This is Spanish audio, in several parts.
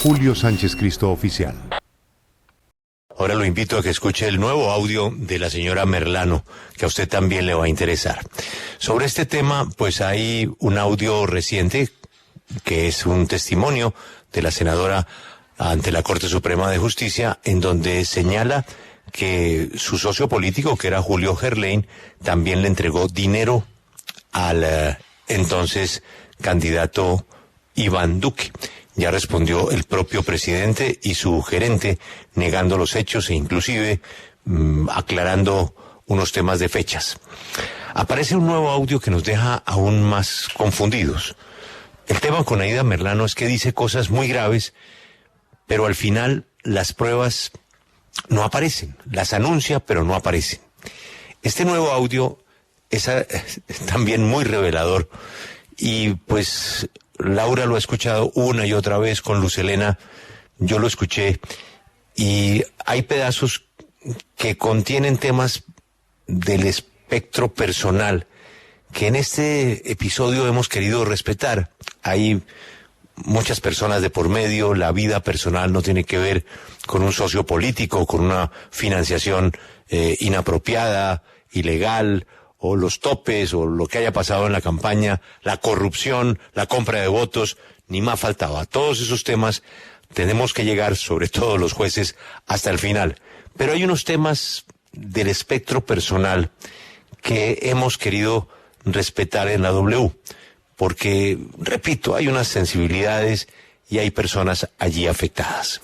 @Julio Sánchez Cristo Oficial. Ahora lo invito a que escuche el nuevo audio de la señora Merlano, que a usted también le va a interesar. Sobre este tema, pues hay un audio reciente, que es un testimonio de la senadora ante la Corte Suprema de Justicia, en donde señala que su socio político, que era Julio Gerlain, también le entregó dinero al entonces candidato Iván Duque. Ya respondió el propio presidente y su gerente negando los hechos e inclusive aclarando unos temas de fechas. Aparece un nuevo audio que nos deja aún más confundidos. El tema con Aída Merlano es que dice cosas muy graves, pero al final las pruebas no aparecen. Las anuncia, pero no aparecen. Este nuevo audio es también muy revelador y pues Laura lo ha escuchado una y otra vez con Luz Helena, yo lo escuché y hay pedazos que contienen temas del espectro personal que en este episodio hemos querido respetar. Hay muchas personas de por medio, la vida personal no tiene que ver con un socio político, con una financiación inapropiada, ilegal, o los topes, o lo que haya pasado en la campaña, la corrupción, la compra de votos, ni más faltaba. Todos esos temas tenemos que llegar, sobre todo los jueces, hasta el final. Pero hay unos temas del espectro personal que hemos querido respetar en la W, porque, repito, hay unas sensibilidades y hay personas allí afectadas.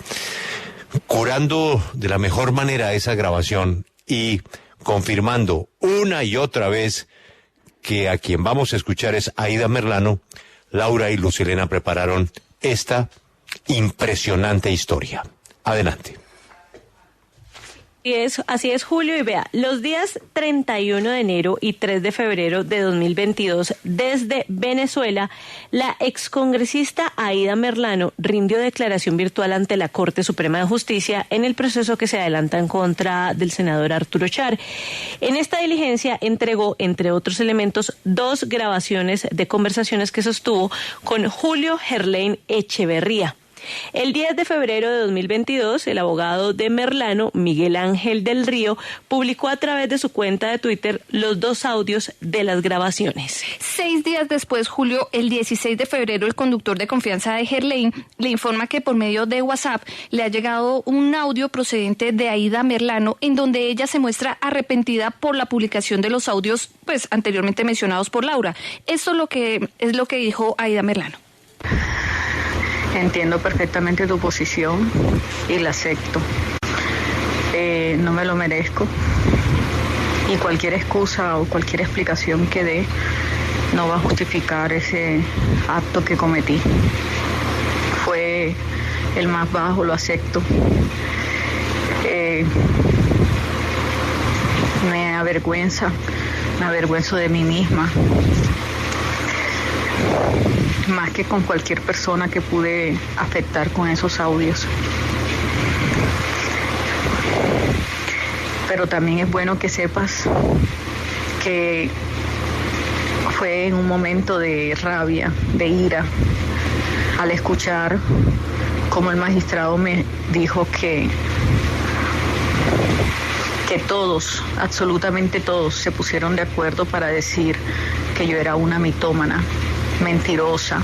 Curando de la mejor manera esa grabación y confirmando una y otra vez que a quien vamos a escuchar es Aída Merlano, Laura y Luz Helena prepararon esta impresionante historia. Adelante. Así es, Julio, y vea, los días 31 de enero y 3 de febrero de 2022, desde Venezuela, la excongresista Aída Merlano rindió declaración virtual ante la Corte Suprema de Justicia en el proceso que se adelanta en contra del senador Arturo Char. En esta diligencia entregó, entre otros elementos, 2 grabaciones de conversaciones que sostuvo con Julio Gerlain Echeverría. El 10 de febrero de 2022, el abogado de Merlano, Miguel Ángel del Río, publicó a través de su cuenta de Twitter los 2 audios de las grabaciones. 6 días después, Julio, el 16 de febrero, el conductor de confianza de Gerlain le informa que por medio de WhatsApp le ha llegado un audio procedente de Aída Merlano en donde ella se muestra arrepentida por la publicación de los audios pues anteriormente mencionados por Laura. Esto es lo que dijo Aída Merlano. Entiendo perfectamente tu posición y la acepto. No me lo merezco y cualquier excusa o cualquier explicación que dé no va a justificar ese acto que cometí. Fue el más bajo, lo acepto. Me avergüenzo de mí misma. Más que con cualquier persona que pude afectar con esos audios. Pero también es bueno que sepas que fue en un momento de rabia, de ira, al escuchar cómo el magistrado me dijo que todos, absolutamente todos, se pusieron de acuerdo para decir que yo era una mitómana, mentirosa,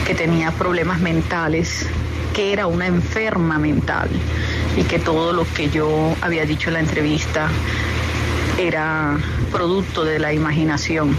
que tenía problemas mentales, que era una enferma mental y que todo lo que yo había dicho en la entrevista era producto de la imaginación.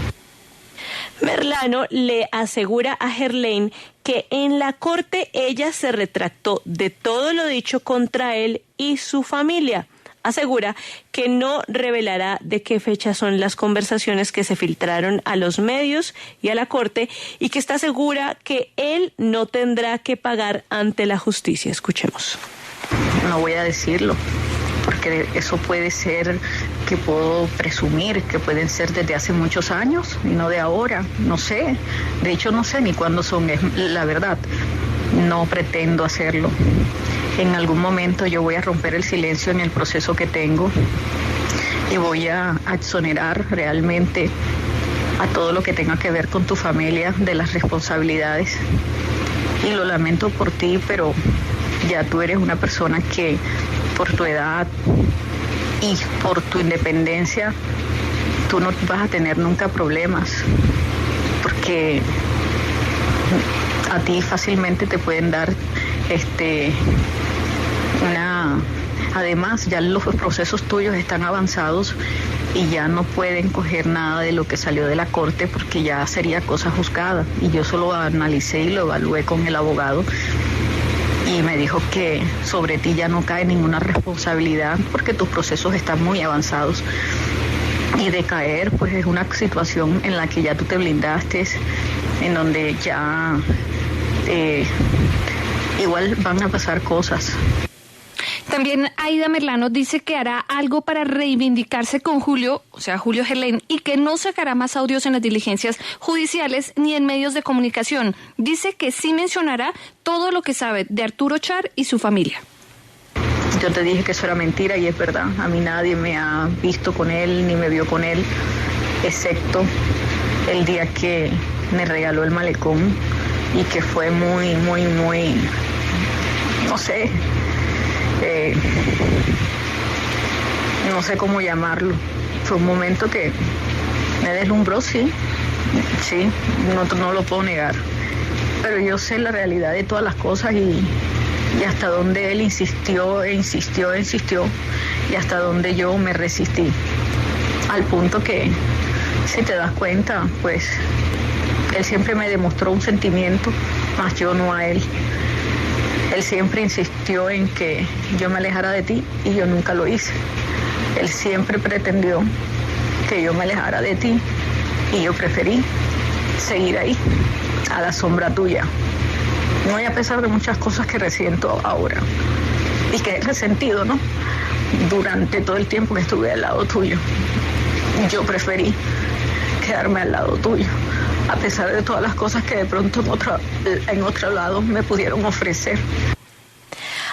Merlano le asegura a Gerlain que en la corte ella se retractó de todo lo dicho contra él y su familia. Asegura que no revelará de qué fecha son las conversaciones que se filtraron a los medios y a la corte y que está segura que él no tendrá que pagar ante la justicia. Escuchemos. No voy a decirlo, porque eso puede ser que puedo presumir que pueden ser desde hace muchos años y no de ahora, no sé. De hecho, no sé ni cuándo son, es la verdad. No pretendo hacerlo. En algún momento yo voy a romper el silencio en el proceso que tengo y voy a exonerar realmente a todo lo que tenga que ver con tu familia de las responsabilidades y lo lamento por ti, pero ya tú eres una persona que por tu edad y por tu independencia, tú no vas a tener nunca problemas, porque a ti fácilmente te pueden dar además ya los procesos tuyos están avanzados y ya no pueden coger nada de lo que salió de la corte porque ya sería cosa juzgada, y yo solo analicé y lo evalué con el abogado y me dijo que sobre ti ya no cae ninguna responsabilidad porque tus procesos están muy avanzados, y de caer pues es una situación en la que ya tú te blindaste, en donde ya igual van a pasar cosas. También Aída Merlano dice que hará algo para reivindicarse con Julio, o sea, Julio Gerlain, y que no sacará más audios en las diligencias judiciales ni en medios de comunicación. Dice que sí mencionará todo lo que sabe de Arturo Char y su familia. Yo te dije que eso era mentira y es verdad. A mí nadie me ha visto con él ni me vio con él, excepto el día que me regaló el malecón y que fue muy, no sé, no sé cómo llamarlo. Fue un momento que me deslumbró, sí, no lo puedo negar. Pero yo sé la realidad de todas las cosas y hasta donde él insistió, y hasta donde yo me resistí. Al punto que, si te das cuenta, pues él siempre me demostró un sentimiento, más yo no a él. Él siempre insistió en que yo me alejara de ti y yo nunca lo hice. Él siempre pretendió que yo me alejara de ti y yo preferí seguir ahí, a la sombra tuya. No, y a pesar de muchas cosas que resiento ahora y que he resentido, ¿no? Durante todo el tiempo que estuve al lado tuyo, yo preferí quedarme al lado tuyo, a pesar de todas las cosas que de pronto en otro lado me pudieron ofrecer.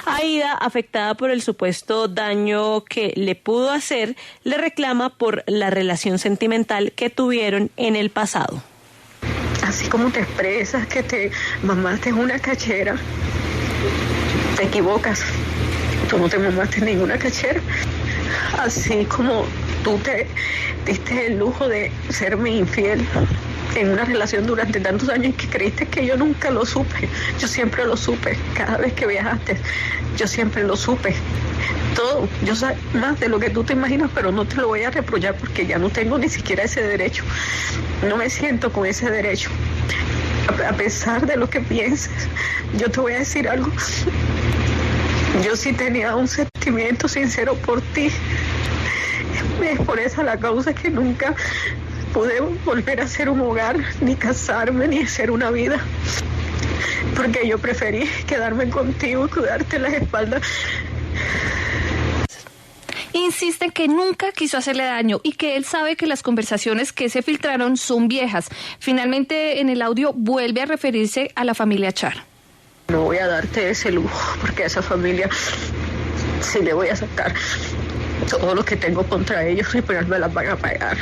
Aída, afectada por el supuesto daño que le pudo hacer, le reclama por la relación sentimental que tuvieron en el pasado. Así como te expresas que te mamaste una cachera, te equivocas. Tú no te mamaste ninguna cachera. Así como tú te diste el lujo de serme infiel en una relación durante tantos años que creíste que yo nunca lo supe. Yo siempre lo supe. Cada vez que viajaste, yo siempre lo supe. Todo, yo sé más de lo que tú te imaginas, pero no te lo voy a reprochar porque ya no tengo ni siquiera ese derecho. No me siento con ese derecho. A pesar de lo que pienses, yo te voy a decir algo. Yo sí tenía un sentimiento sincero por ti. Es por esa la causa que nunca pude volver a hacer un hogar, ni casarme, ni hacer una vida. Porque yo preferí quedarme contigo y cuidarte las espaldas. Insiste en que nunca quiso hacerle daño y que él sabe que las conversaciones que se filtraron son viejas. Finalmente, en el audio vuelve a referirse a la familia Char. No voy a darte ese lujo, porque a esa familia sí le voy a sacar todo lo que tengo contra ellos y pues me las van a pagar.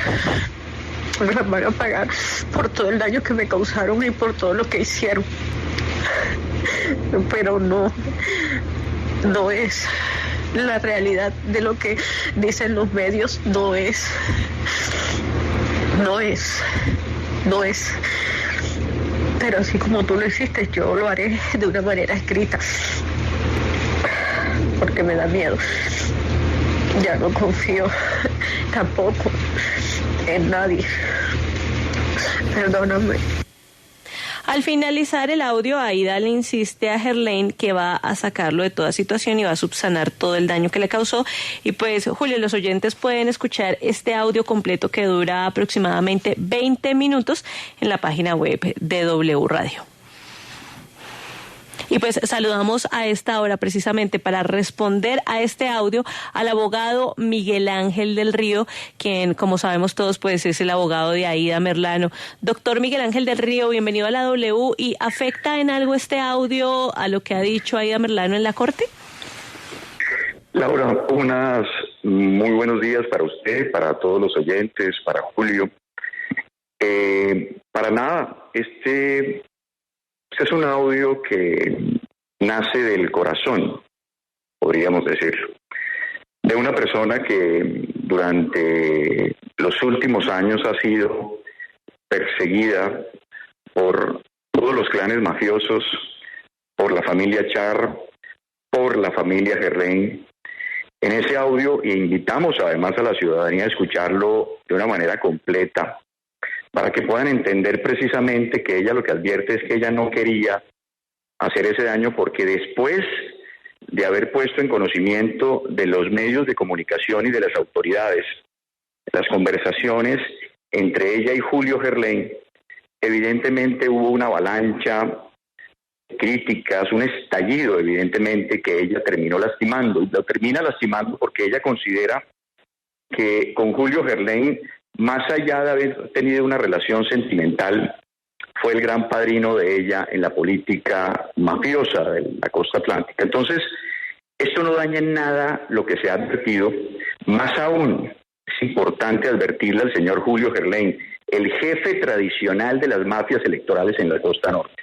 Me las van a pagar por todo el daño que me causaron y por todo lo que hicieron. Pero no es la realidad de lo que dicen los medios, no es. Pero así como tú lo hiciste, yo lo haré de una manera escrita, porque me da miedo. Ya no confío tampoco en nadie. Perdóname. Al finalizar el audio, Aída le insiste a Gerlain que va a sacarlo de toda situación y va a subsanar todo el daño que le causó. Y pues, Julio, los oyentes pueden escuchar este audio completo que dura aproximadamente 20 minutos en la página web de W Radio. Y pues saludamos a esta hora precisamente para responder a este audio al abogado Miguel Ángel del Río, quien, como sabemos todos, pues es el abogado de Aída Merlano. Doctor Miguel Ángel del Río, bienvenido a la W. ¿Y afecta en algo este audio a lo que ha dicho Aída Merlano en la corte? Laura, unos muy buenos días para usted, para todos los oyentes, para Julio. Para nada, este Este es un audio que nace del corazón, podríamos decirlo, de una persona que durante los últimos años ha sido perseguida por todos los clanes mafiosos, por la familia Char, por la familia Gerlain. En ese audio, e invitamos además a la ciudadanía a escucharlo de una manera completa, para que puedan entender precisamente que ella lo que advierte es que ella no quería hacer ese daño, porque después de haber puesto en conocimiento de los medios de comunicación y de las autoridades las conversaciones entre ella y Julio Gerlain, evidentemente hubo una avalancha de críticas, un estallido evidentemente que ella terminó lastimando, y lo termina lastimando porque ella considera que con Julio Gerlain, más allá de haber tenido una relación sentimental, fue el gran padrino de ella en la política mafiosa de la costa atlántica. Entonces, esto no daña en nada lo que se ha advertido. Más aún, es importante advertirle al señor Julio Gerlain, el jefe tradicional de las mafias electorales en la costa norte.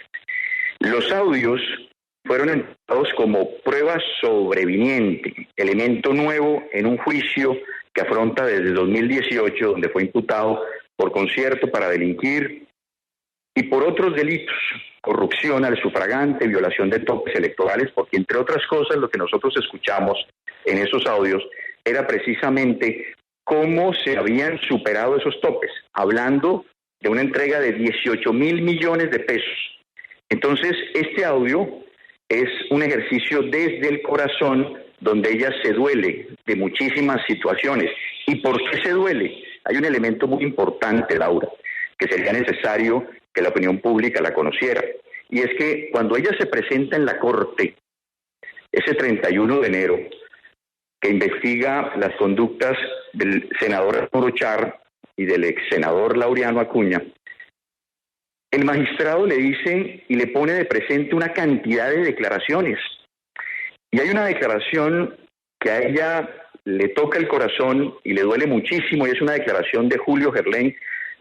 Los audios fueron entregados como prueba sobreviniente, elemento nuevo en un juicio que afronta desde 2018, donde fue imputado por concierto para delinquir y por otros delitos, corrupción al sufragante, violación de topes electorales, porque entre otras cosas lo que nosotros escuchamos en esos audios era precisamente cómo se habían superado esos topes, hablando de una entrega de 18 mil millones de pesos. Entonces, este audio es un ejercicio desde el corazón, donde ella se duele de muchísimas situaciones. ¿Y por qué se duele? Hay un elemento muy importante, Laura, que sería necesario que la opinión pública la conociera. Y es que cuando ella se presenta en la corte, ese 31 de enero, que investiga las conductas del senador Arturo Char y del ex senador Laureano Acuña, el magistrado le dice y le pone de presente una cantidad de declaraciones. Y hay una declaración que a ella le toca el corazón y le duele muchísimo, y es una declaración de Julio Gerlain,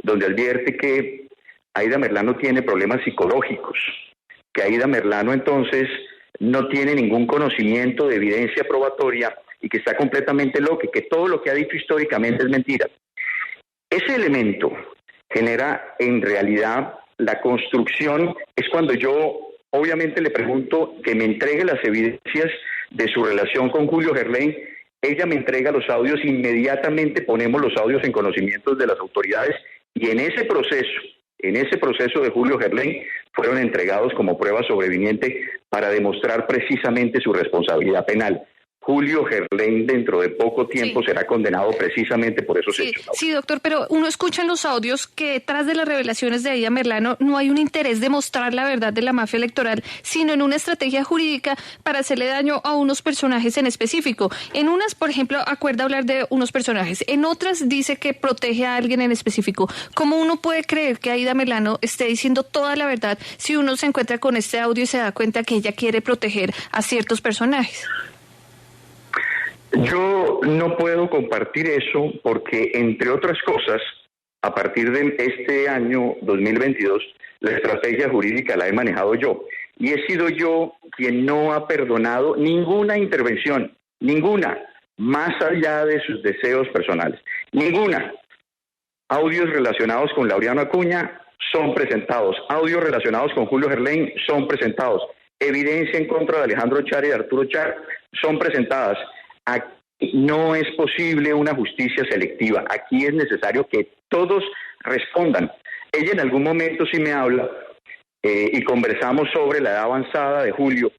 donde advierte que Aída Merlano tiene problemas psicológicos, que Aída Merlano entonces no tiene ningún conocimiento de evidencia probatoria y que está completamente loca, y que todo lo que ha dicho históricamente es mentira. Ese elemento genera en realidad la construcción, es cuando yo obviamente le pregunto que me entregue las evidencias de su relación con Julio Gerlain. Ella me entrega los audios, inmediatamente ponemos los audios en conocimiento de las autoridades, y en ese proceso de Julio Gerlain fueron entregados como prueba sobreviniente para demostrar precisamente su responsabilidad penal. Julio Gerlain dentro de poco tiempo será condenado precisamente por esos hechos. Sí, doctor, pero uno escucha en los audios que detrás de las revelaciones de Aída Merlano no hay un interés de mostrar la verdad de la mafia electoral, sino en una estrategia jurídica para hacerle daño a unos personajes en específico. En unas, por ejemplo, acuerda hablar de unos personajes, en otras dice que protege a alguien en específico. ¿Cómo uno puede creer que Aída Merlano esté diciendo toda la verdad si uno se encuentra con este audio y se da cuenta que ella quiere proteger a ciertos personajes? Yo no puedo compartir eso porque, entre otras cosas, a partir de este año 2022, la estrategia jurídica la he manejado yo. Y he sido yo quien no ha perdonado ninguna intervención, ninguna, más allá de sus deseos personales. Ninguna. Audios relacionados con Laureano Acuña son presentados. Audios relacionados con Julio Gerlain son presentados. Evidencia en contra de Alejandro Char y de Arturo Char son presentadas. Aquí no es posible una justicia selectiva. Aquí es necesario que todos respondan. Ella en algún momento sí me habla y conversamos sobre la edad avanzada de Julio,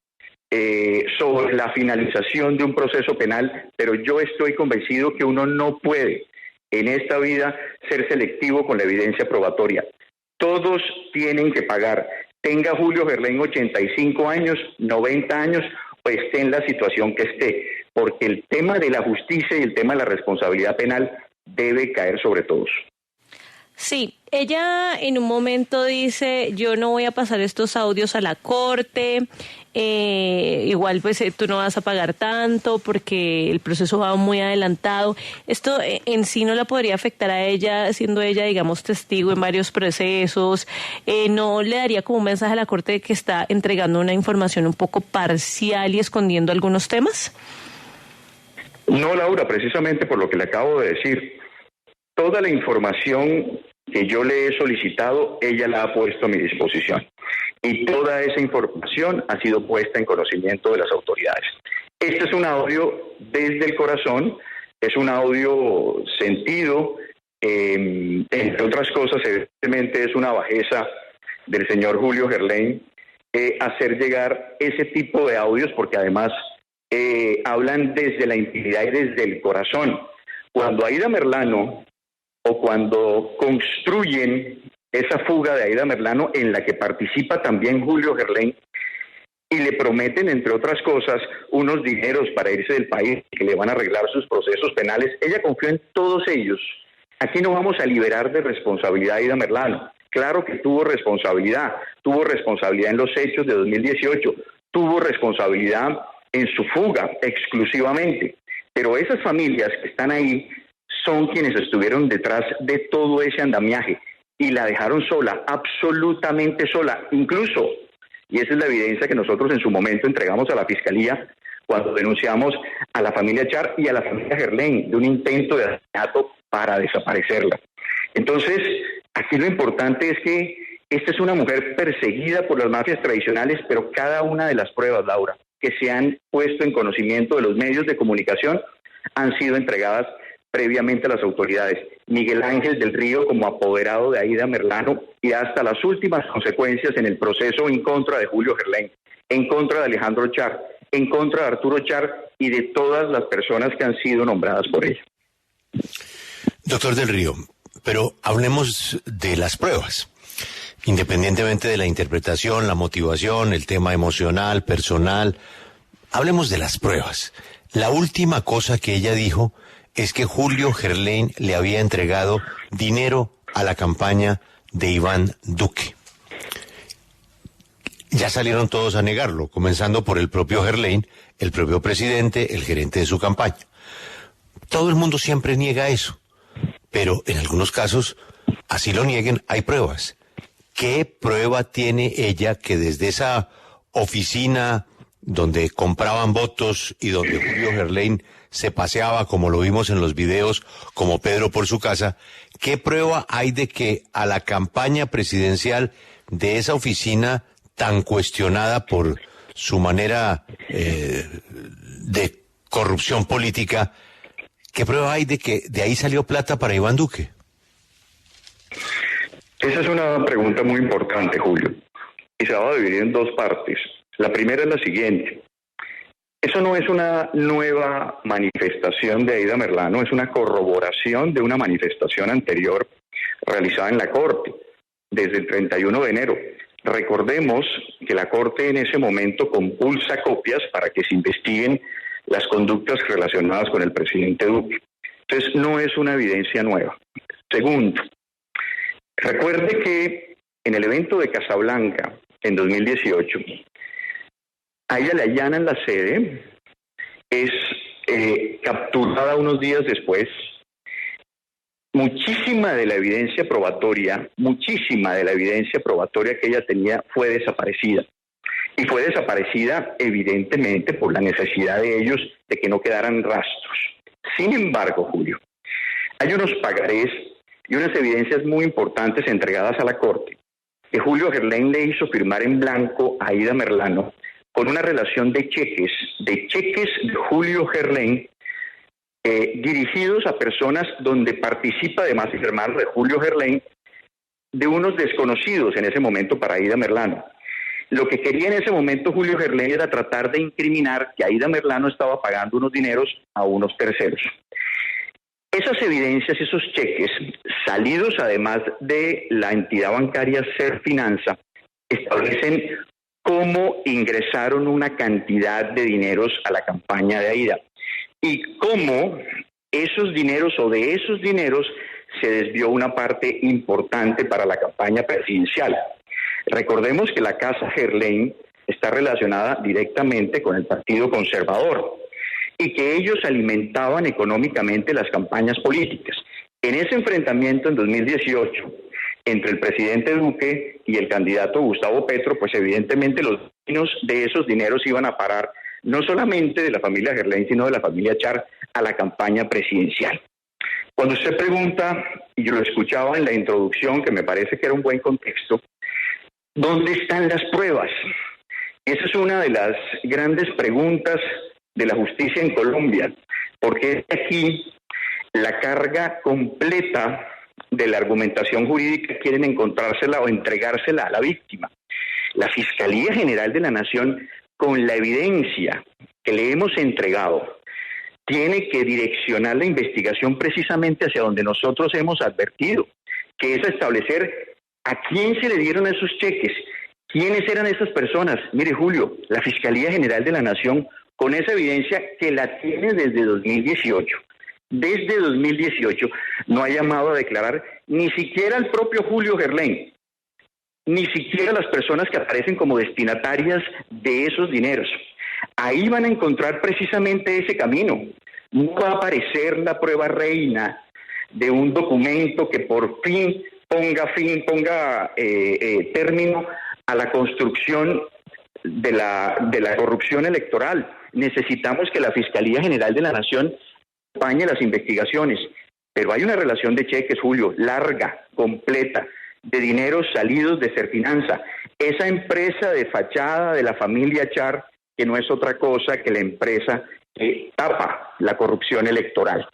sobre la finalización de un proceso penal, pero yo estoy convencido que uno no puede en esta vida ser selectivo con la evidencia probatoria. Todos tienen que pagar. Tenga Julio Gerlain 85 años, 90 años, o esté en la situación que esté, porque el tema de la justicia y el tema de la responsabilidad penal debe caer sobre todos. Sí, Ella en un momento dice, yo no voy a pasar estos audios a la corte, igual pues tú no vas a pagar tanto porque el proceso va muy adelantado. Esto en sí no la podría afectar a ella, siendo ella, digamos, testigo en varios procesos. ¿No le daría como un mensaje a la corte de que está entregando una información un poco parcial y escondiendo algunos temas? No, Laura, precisamente por lo que le acabo de decir. Toda la información que yo le he solicitado, ella la ha puesto a mi disposición. Y toda esa información ha sido puesta en conocimiento de las autoridades. Este es un audio desde el corazón, es un audio sentido, entre otras cosas, evidentemente es una bajeza del señor Julio Gerlain hacer llegar ese tipo de audios, porque además hablan desde la intimidad y desde el corazón. Cuando Aída Merlano, o cuando construyen esa fuga de Aída Merlano, en la que participa también Julio Gerlain, y le prometen, entre otras cosas, unos dineros para irse del país, que le van a arreglar sus procesos penales, ella confió en todos ellos. Aquí no vamos a liberar de responsabilidad a Aída Merlano. Claro que tuvo responsabilidad en los hechos de 2018, tuvo responsabilidad en su fuga exclusivamente, pero esas familias que están ahí son quienes estuvieron detrás de todo ese andamiaje y la dejaron sola, absolutamente sola, incluso, y esa es la evidencia que nosotros en su momento entregamos a la Fiscalía cuando denunciamos a la familia Char y a la familia Gerlain de un intento de asesinato para desaparecerla. Entonces, aquí lo importante es que esta es una mujer perseguida por las mafias tradicionales, pero cada una de las pruebas, Laura, que se han puesto en conocimiento de los medios de comunicación han sido entregadas previamente a las autoridades. Miguel Ángel del Río como apoderado de Aída Merlano y hasta las últimas consecuencias en el proceso en contra de Julio Gerlain, en contra de Alejandro Char, en contra de Arturo Char y de todas las personas que han sido nombradas por ella. Doctor del Río, pero hablemos de las pruebas. Independientemente de la interpretación, la motivación, el tema emocional, personal, hablemos de las pruebas. La última cosa que ella dijo es que Julio Gerlain le había entregado dinero a la campaña de Iván Duque. Ya salieron todos a negarlo, comenzando por el propio Gerlain, el propio presidente, el gerente de su campaña. Todo el mundo siempre niega eso, pero en algunos casos, así lo nieguen, hay pruebas. ¿Qué prueba tiene ella que desde esa oficina donde compraban votos y donde Julio Gerlain se paseaba, como lo vimos en los videos, como Pedro por su casa, qué prueba hay de que a la campaña presidencial de esa oficina tan cuestionada por su manera de corrupción política, qué prueba hay de que de ahí salió plata para Iván Duque? Esa es una pregunta muy importante, Julio, y se va a dividir en dos partes. La primera es la siguiente. Eso no es una nueva manifestación de Aída Merlano, es una corroboración de una manifestación anterior realizada en la Corte desde el 31 de enero. Recordemos que la Corte en ese momento compulsa copias para que se investiguen las conductas relacionadas con el presidente Duque. Entonces, no es una evidencia nueva. Segundo, recuerde que en el evento de Casablanca, en 2018, a ella le allanan la sede, es capturada unos días después. Muchísima de la evidencia probatoria que ella tenía fue desaparecida. Y fue desaparecida evidentemente por la necesidad de ellos de que no quedaran rastros. Sin embargo, Julio, hay unos pagarés y unas evidencias muy importantes entregadas a la Corte que Julio Gerlain le hizo firmar en blanco a Aída Merlano con una relación de cheques de Julio Gerlain dirigidos a personas donde participa además de firmar de Julio Gerlain de unos desconocidos en ese momento para Aída Merlano. Lo que quería en ese momento Julio Gerlain era tratar de incriminar que Aída Merlano estaba pagando unos dineros a unos terceros. Esas evidencias, esos cheques, salidos además de la entidad bancaria Serfinanza, establecen cómo ingresaron una cantidad de dineros a la campaña de Aída y cómo esos dineros o de esos dineros se desvió una parte importante para la campaña presidencial. Recordemos que la Casa Gerlain está relacionada directamente con el Partido Conservador y que ellos alimentaban económicamente las campañas políticas. En ese enfrentamiento en 2018 entre el presidente Duque y el candidato Gustavo Petro, pues evidentemente los dineros de esos dineros iban a parar no solamente de la familia Gerlain, sino de la familia Char a la campaña presidencial. Cuando usted pregunta, y yo lo escuchaba en la introducción, que me parece que era un buen contexto, ¿dónde están las pruebas? Esa es una de las grandes preguntas de la justicia en Colombia, porque aquí la carga completa de la argumentación jurídica quieren encontrársela o entregársela a la víctima. La Fiscalía General de la Nación, con la evidencia que le hemos entregado, tiene que direccionar la investigación precisamente hacia donde nosotros hemos advertido, que es establecer a quién se le dieron esos cheques, quiénes eran esas personas. Mire, Julio, la Fiscalía General de la Nación, con esa evidencia que la tiene desde 2018, no ha llamado a declarar ni siquiera al propio Julio Gerlain, ni siquiera las personas que aparecen como destinatarias de esos dineros. Ahí van a encontrar precisamente ese camino. No va a aparecer la prueba reina de un documento que por fin ponga término a la construcción de la corrupción electoral. Necesitamos que la Fiscalía General de la Nación acompañe las investigaciones, pero hay una relación de cheques, Julio, larga, completa, de dineros salidos de Serfinanza, esa empresa de fachada de la familia Char, que no es otra cosa que la empresa que tapa la corrupción electoral.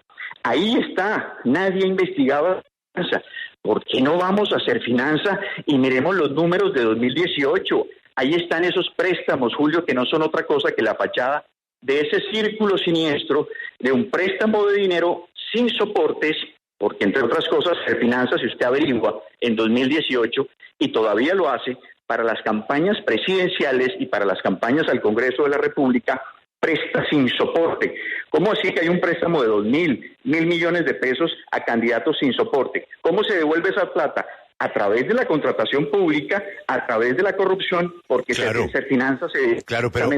Ahí está, nadie ha investigado Serfinanza. ¿Por qué no vamos a Serfinanza y miremos los números de 2018? Ahí están esos préstamos, Julio, que no son otra cosa que la fachada de ese círculo siniestro de un préstamo de dinero sin soportes, porque entre otras cosas, Serfinanza, si usted averigua, en 2018, y todavía lo hace, para las campañas presidenciales y para las campañas al Congreso de la República, presta sin soporte. ¿Cómo así que hay un préstamo de 2.000 millones de pesos a candidatos sin soporte? ¿Cómo se devuelve esa plata? A través de la contratación pública, a través de la corrupción, porque Serfinanza se... Claro, pero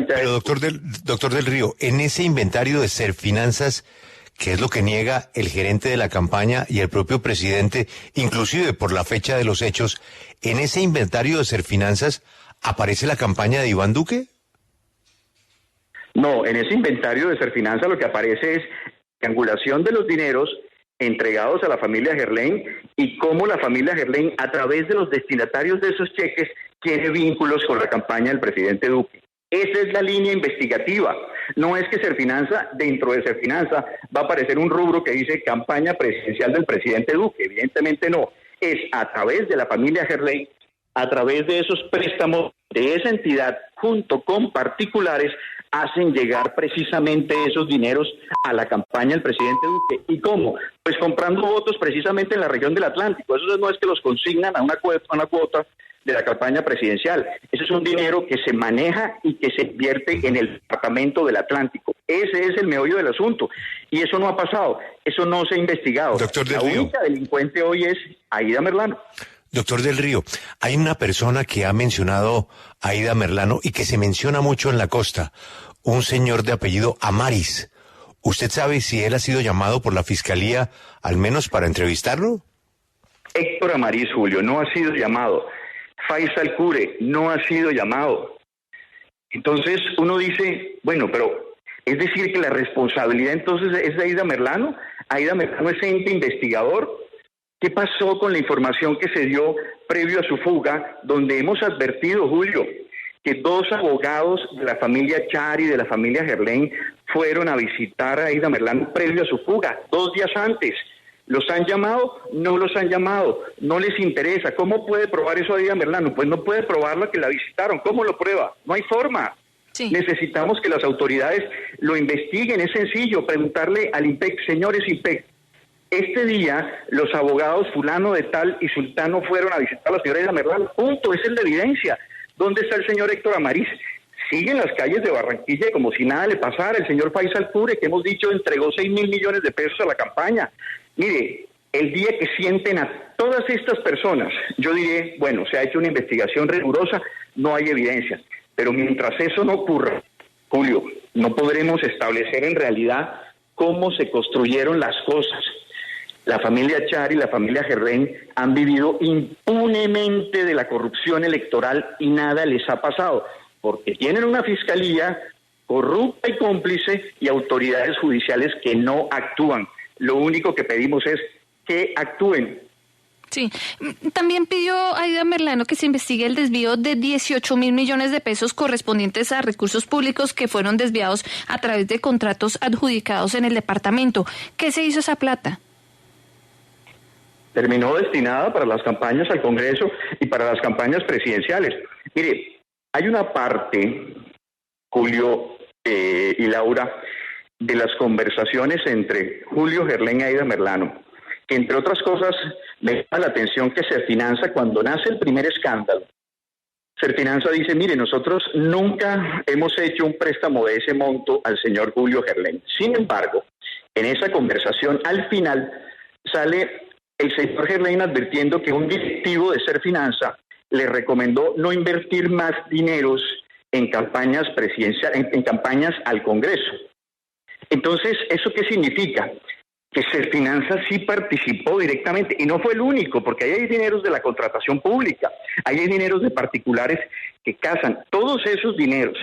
doctor del Río, en ese inventario de Serfinanzas, que es lo que niega el gerente de la campaña y el propio presidente, inclusive por la fecha de los hechos, ¿en ese inventario de Serfinanzas aparece la campaña de Iván Duque? No, en ese inventario de Serfinanza lo que aparece es triangulación de los dineros entregados a la familia Gerlain y cómo la familia Gerlain, a través de los destinatarios de esos cheques, tiene vínculos con la campaña del presidente Duque. Esa es la línea investigativa. No es que Serfinanza, dentro de Serfinanza, va a aparecer un rubro que dice campaña presidencial del presidente Duque. Evidentemente no. Es a través de la familia Gerlain, a través de esos préstamos de esa entidad, junto con particulares, hacen llegar precisamente esos dineros a la campaña del presidente Duque. ¿Y cómo? Pues comprando votos precisamente en la región del Atlántico. Eso no es que los consignan a una cuota de la campaña presidencial. Ese es un dinero que se maneja y que se invierte en el departamento del Atlántico. Ese es el meollo del asunto. Y eso no ha pasado. Eso no se ha investigado. Doctor La única delincuente hoy es Aída Merlano. Doctor del Río, hay una persona que ha mencionado a Aída Merlano y que se menciona mucho en la costa, un señor de apellido Amaris. ¿Usted sabe si él ha sido llamado por la Fiscalía, al menos para entrevistarlo? Héctor Amaris, Julio, no ha sido llamado. Faisal Cure no ha sido llamado. Entonces uno dice, bueno, pero es decir que la responsabilidad entonces es de Aída Merlano. Aída Merlano es ente investigador. ¿Qué pasó con la información que se dio previo a su fuga, donde hemos advertido, Julio, que 2 abogados de la familia Char y de la familia Gerlain fueron a visitar a Aída Merlano previo a su fuga, 2 días antes? ¿Los han llamado? No los han llamado, no les interesa. ¿Cómo puede probar eso Aída Merlano? Pues no puede probarlo que la visitaron. ¿Cómo lo prueba? No hay forma. Sí. Necesitamos que las autoridades lo investiguen, es sencillo, preguntarle al IMPEC, señores IMPEC, este día los abogados fulano de tal y sultano fueron a visitar a la señora Aída Merlano, punto, esa es la evidencia. ¿Dónde está el señor Héctor Amaris? Sigue en las calles de Barranquilla como si nada le pasara. El señor Faisal Cure, que hemos dicho entregó 6.000 millones de pesos a la campaña. Mire, El día que sienten a todas estas personas, yo diré, bueno, se ha hecho una investigación rigurosa, no hay evidencia. Pero mientras eso no ocurra, Julio, no podremos establecer en realidad cómo se construyeron las cosas. La familia Char y la familia Gerlain han vivido impunemente de la corrupción electoral y nada les ha pasado, porque tienen una fiscalía corrupta y cómplice y autoridades judiciales que no actúan. Lo único que pedimos es que actúen. Sí, también pidió Aída Merlano que se investigue el desvío de 18.000 millones de pesos correspondientes a recursos públicos que fueron desviados a través de contratos adjudicados en el departamento. ¿Qué se hizo esa plata? Terminó destinada para las campañas al Congreso y para las campañas presidenciales. Mire, hay una parte, Julio y Laura, de las conversaciones entre Julio Gerlain y Aída Merlano, que entre otras cosas me llama la atención que Serfinanza, cuando nace el primer escándalo, Serfinanza dice, mire, nosotros nunca hemos hecho un préstamo de ese monto al señor Julio Gerlain. Sin embargo, en esa conversación, al final, sale el señor Gerlain advirtiendo que un directivo de Serfinanza le recomendó no invertir más dineros en campañas presidenciales, en campañas al Congreso. Entonces, ¿eso qué significa? Que Serfinanza sí participó directamente, y no fue el único, porque ahí hay dineros de la contratación pública, ahí hay dineros de particulares que casan. Todos esos dineros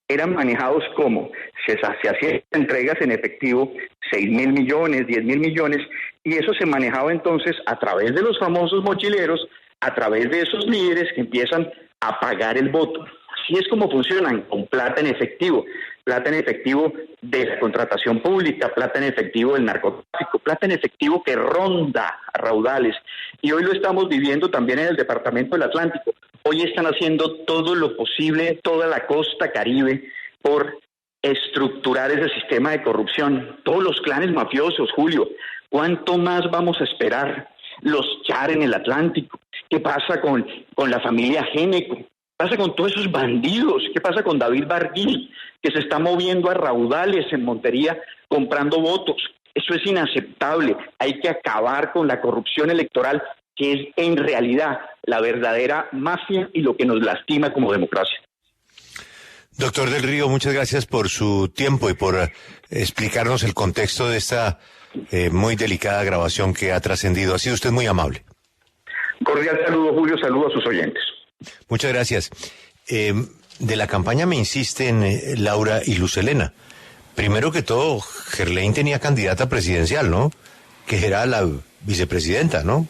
eran manejados como, se hacían entregas en efectivo, 6.000 millones, 10.000 millones, y eso se manejaba entonces a través de los famosos mochileros, a través de esos líderes que empiezan a pagar el voto. Así es como funcionan, con plata en efectivo de la contratación pública, plata en efectivo del narcotráfico, plata en efectivo que ronda a raudales. Y hoy lo estamos viviendo también en el Departamento del Atlántico. Hoy están haciendo todo lo posible, toda la costa Caribe, por estructurar ese sistema de corrupción. Todos los clanes mafiosos, Julio, ¿cuánto más vamos a esperar? Los Char en el Atlántico. ¿Qué pasa con la familia Géneco? ¿Qué pasa con todos esos bandidos? ¿Qué pasa con David Barguil, que se está moviendo a raudales en Montería comprando votos? Eso es inaceptable. Hay que acabar con la corrupción electoral, que es en realidad la verdadera mafia y lo que nos lastima como democracia. Doctor del Río, muchas gracias por su tiempo y por explicarnos el contexto de esta muy delicada grabación que ha trascendido. Ha sido usted muy amable. Cordial saludo, Julio, saludo a sus oyentes. Muchas gracias. De la campaña me insisten Laura y Luz Helena. Primero que todo, Gerlain tenía candidata presidencial, ¿no? Que era la vicepresidenta, ¿no?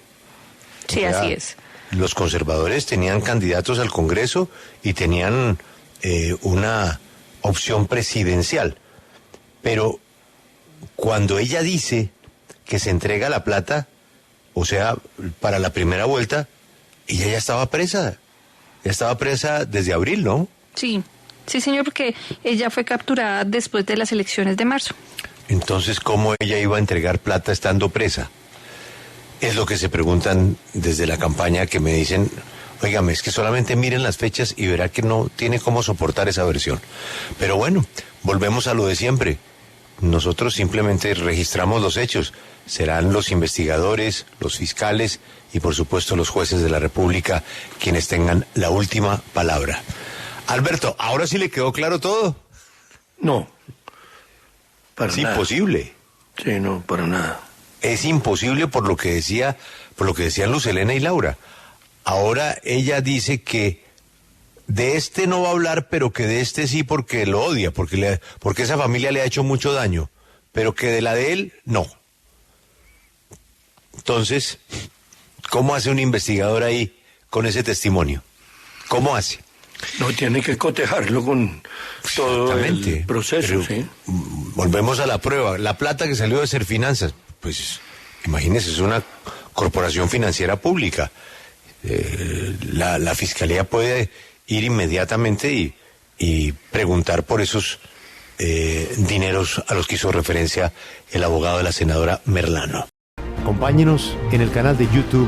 Sí, así es. Los conservadores tenían candidatos al Congreso y tenían una opción presidencial. Pero cuando ella dice que se entrega la plata, o sea, para la primera vuelta, ella ya estaba presa. Ya estaba presa desde abril, ¿no? Sí, señor, porque ella fue capturada después de las elecciones de marzo. Entonces, ¿cómo ella iba a entregar plata estando presa? Es lo que se preguntan desde la campaña, que me dicen, óigame, es que solamente miren las fechas y verá que no tiene cómo soportar esa versión. Pero bueno, volvemos a lo de siempre. Nosotros simplemente registramos los hechos. Serán los investigadores, los fiscales y por supuesto los jueces de la República quienes tengan la última palabra. Alberto, ¿ahora sí le quedó claro todo? No, para es nada. Imposible. Sí, no, para nada. Es imposible por lo que decían Luz Helena y Laura. Ahora ella dice que de este no va a hablar, pero que de este sí porque lo odia, porque esa familia le ha hecho mucho daño, pero que de la de él, no. Entonces, ¿cómo hace un investigador ahí con ese testimonio? ¿Cómo hace? No, tiene que cotejarlo con todo el proceso, pero ¿sí? Volvemos a la prueba. La plata que salió de Serfinanzas, pues imagínese, es una corporación financiera pública. La Fiscalía puede ir inmediatamente y preguntar por esos dineros a los que hizo referencia el abogado de la senadora Merlano. Acompáñenos en el canal de YouTube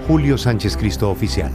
@Julio Sánchez Cristo Oficial.